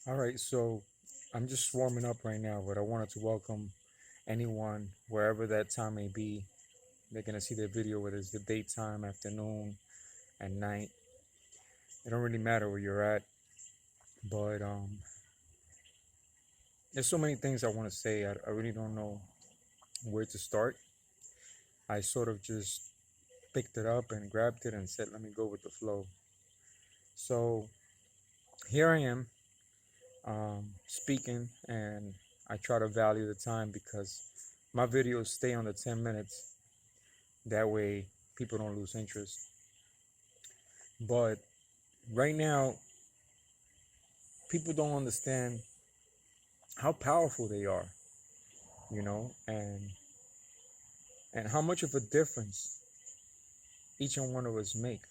All right, so I'm just warming up right now, but I wanted to welcome anyone, wherever that time may be. They're gonna see the video, whether it's the daytime, afternoon, at night. It don't really matter where you're at, but there's so many things I want to say. I really don't know where to start. I sort of just picked it up and grabbed it and said, "Let me go with the flow." So here I am, speaking, and I try to value the time because my videos stay under 10 minutes. That way, people don't lose interest. But right now, people don't understand how powerful they are, and how much of a difference each and one of us make.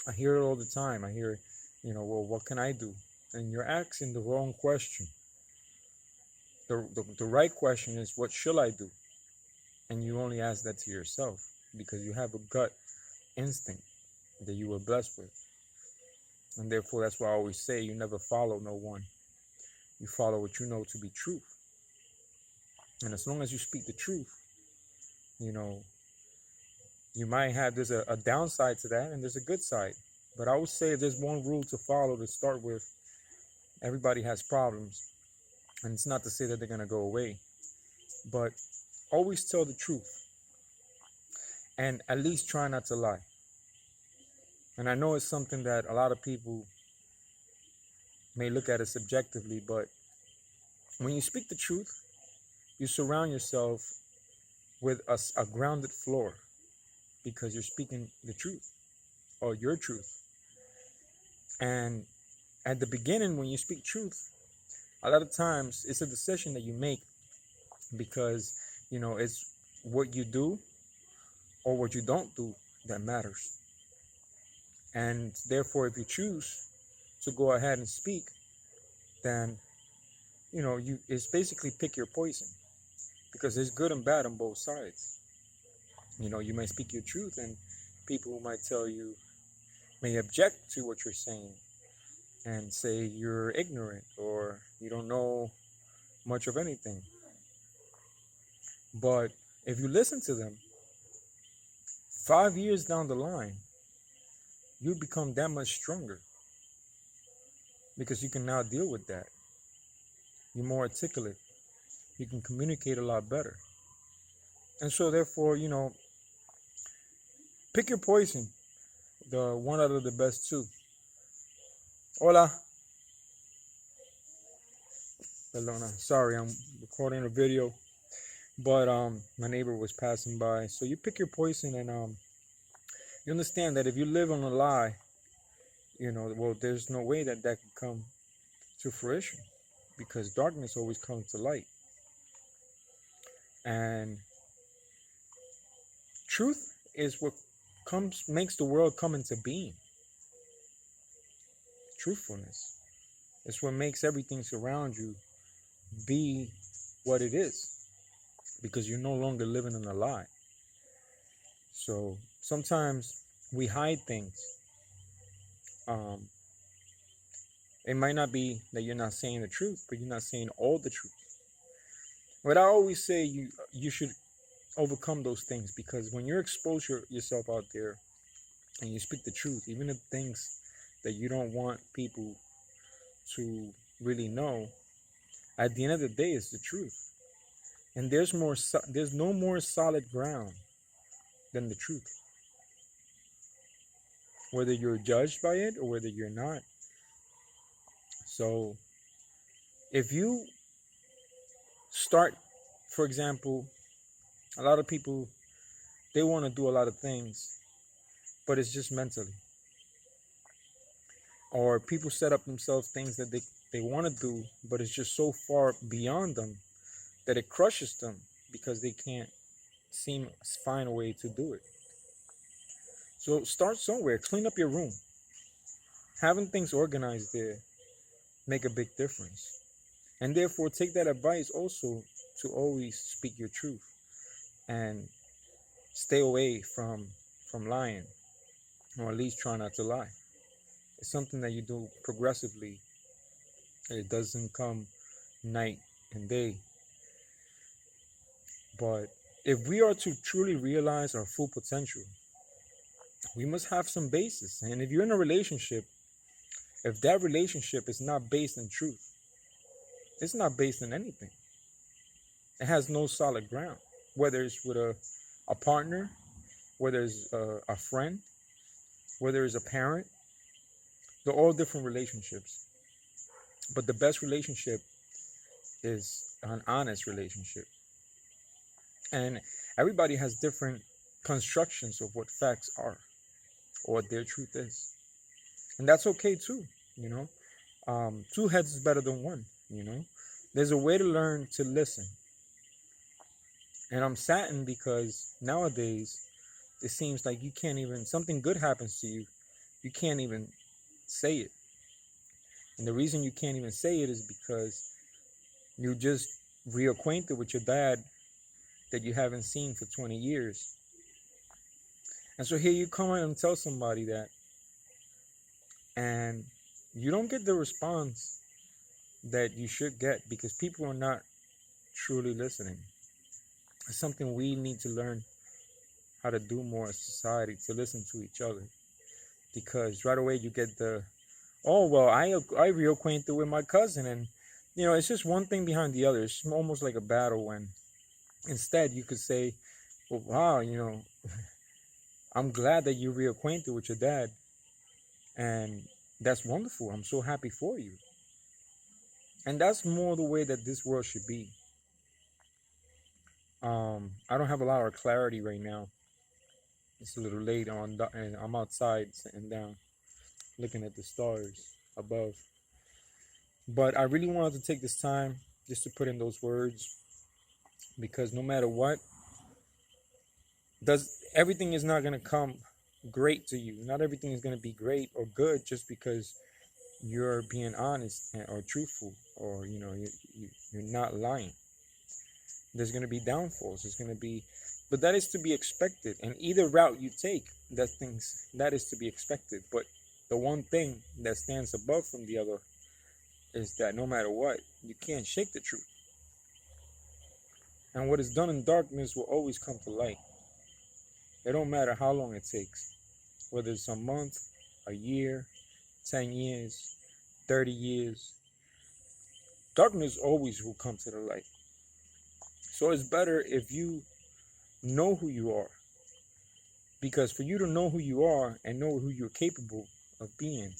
I hear it all the time. I hear, well, what can I do? And you're asking the wrong question. The right question is, what should I do? And you only ask that to yourself because you have a gut instinct that you were blessed with. And therefore, that's why I always say you never follow no one. You follow what you know to be truth. And as long as you speak the truth, you know, you might have, there's a downside to that and there's a good side. But I would say if there's one rule to follow to start with, everybody has problems. And it's not to say that they're going to go away, but always tell the truth and at least try not to lie. And I know it's something that a lot of people may look at it subjectively, but when you speak the truth, you surround yourself with a grounded floor because you're speaking the truth or your truth. And at the beginning, when you speak truth, a lot of times it's a decision that you make because, it's what you do or what you don't do that matters. And therefore, if you choose to go ahead and speak, then, it's basically pick your poison because there's good and bad on both sides. You may speak your truth and people might tell you, may object to what you're saying and say you're ignorant or you don't know much of anything. But if you listen to them, 5 years down the line, you become that much stronger because you can now deal with that. You're more articulate. You can communicate a lot better. And so therefore, pick your poison. The one out of the best two. Hola. Perdona. Sorry, I'm recording a video. But my neighbor was passing by. So you pick your poison and you understand that if you live on a lie, well, there's no way that can come to fruition because darkness always comes to light. And truth is what makes the world come into being. Truthfulness is what makes everything surround you be what it is because you're no longer living in a lie. So sometimes we hide things. Um, it might not be that you're not saying the truth, but you're not saying all the truth. But I always say you should overcome those things because when you expose yourself out there and you speak the truth, even the things that you don't want people to really know, at the end of the day, it's the truth. And there's no more solid ground than the truth. Whether you're judged by it or whether you're not. So if you start, for example, a lot of people, they want to do a lot of things, but it's just mentally. Or people set up themselves things that they want to do, but it's just so far beyond them that it crushes them because they can't find a way to do it. So start somewhere. Clean up your room. Having things organized there make a big difference. And therefore take that advice also to always speak your truth and stay away from lying, or at least try not to lie. It's something that you do progressively It doesn't come night and day. But if we are to truly realize our full potential, we must have some basis. And if you're in a relationship, if that relationship is not based in truth, it's not based in anything. It has no solid ground, whether it's with a partner, whether it's a friend, whether it's a parent. They're all different relationships. But the best relationship is an honest relationship. And everybody has different constructions of what facts are or what their truth is. And that's okay too, you know. Two heads is better than one, you know. There's a way to learn to listen. And I'm saddened because nowadays it seems like you can't even, something good happens to you, you can't even say it. And the reason you can't even say it is because you just reacquainted with your dad that you haven't seen for 20 years. And so here you come in and tell somebody that, and you don't get the response that you should get because people are not truly listening. It's something we need to learn how to do more as society, to listen to each other. Because right away you get the, oh, well, I reacquainted with my cousin, and, you know, it's just one thing behind the other. It's almost like a battle when instead you could say, well, wow, you know, I'm glad that you reacquainted with your dad, and that's wonderful. I'm so happy for you. And that's more the way that this world should be. I don't have a lot of clarity right now. It's a little late on, and I'm outside sitting down, looking at the stars above. But I really wanted to take this time just to put in those words, because no matter what, everything is not going to come great to you. Not everything is going to be great or good just because you're being honest or truthful, or, you know, you're not lying. There's going to be downfalls. There's going to be, but that is to be expected. And either route you take, that is to be expected. But the one thing that stands above from the other is that no matter what, you can't shake the truth. And what is done in darkness will always come to light. It don't matter how long it takes, whether it's a month, a year, 10 years, 30 years. Darkness always will come to the light. So it's better if you know who you are. Because for you to know who you are and know who you're capable of being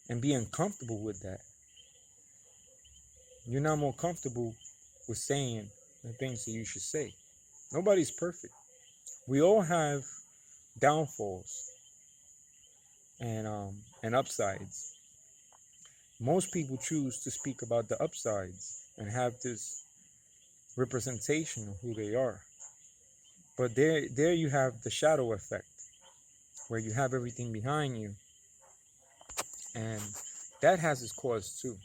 and being comfortable with that, you're not more comfortable with saying the things that you should say. Nobody's perfect. We all have downfalls and upsides. Most people choose to speak about the upsides and have this representation of who they are. But there you have the shadow effect, where you have everything behind you, and that has its cause too.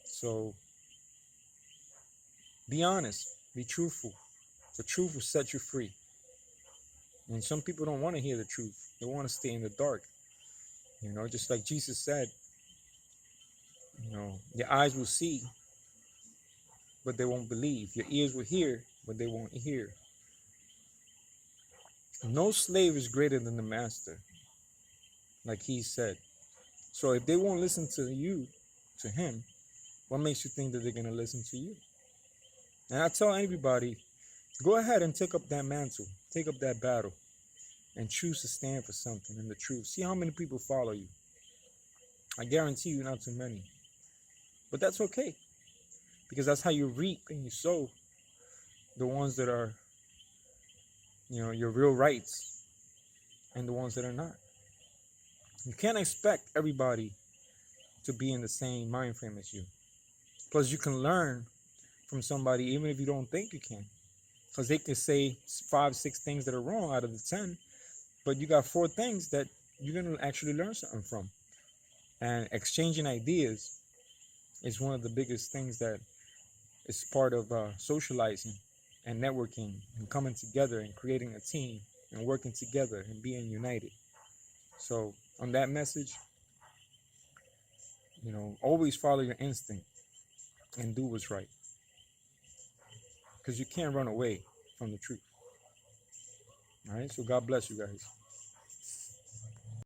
So be honest, be truthful. The truth will set you free. And some people don't want to hear the truth. They want to stay in the dark. You know, just like Jesus said, you know, your eyes will see, but they won't believe. Your ears will hear, but they won't hear. No slave is greater than the master, like he said. So if they won't listen to you, to him, what makes you think that they're going to listen to you? And I tell everybody, go ahead and take up that mantle, take up that battle, and choose to stand for something in the truth. See how many people follow you. I guarantee you not too many. But that's okay, because that's how you reap and you sow the ones that are, you know, your real rights, and the ones that are not. You can't expect everybody to be in the same mind frame as you. Plus, you can learn from somebody even if you don't think you can, because they can say 5, 6 things that are wrong out of the 10, but you got 4 things that you're going to actually learn something from. And exchanging ideas is one of the biggest things that is part of socializing and networking and coming together and creating a team and working together and being united. So on that message, You know, always follow your instinct and do what's right, because you can't run away from the truth. All right. So God bless you guys.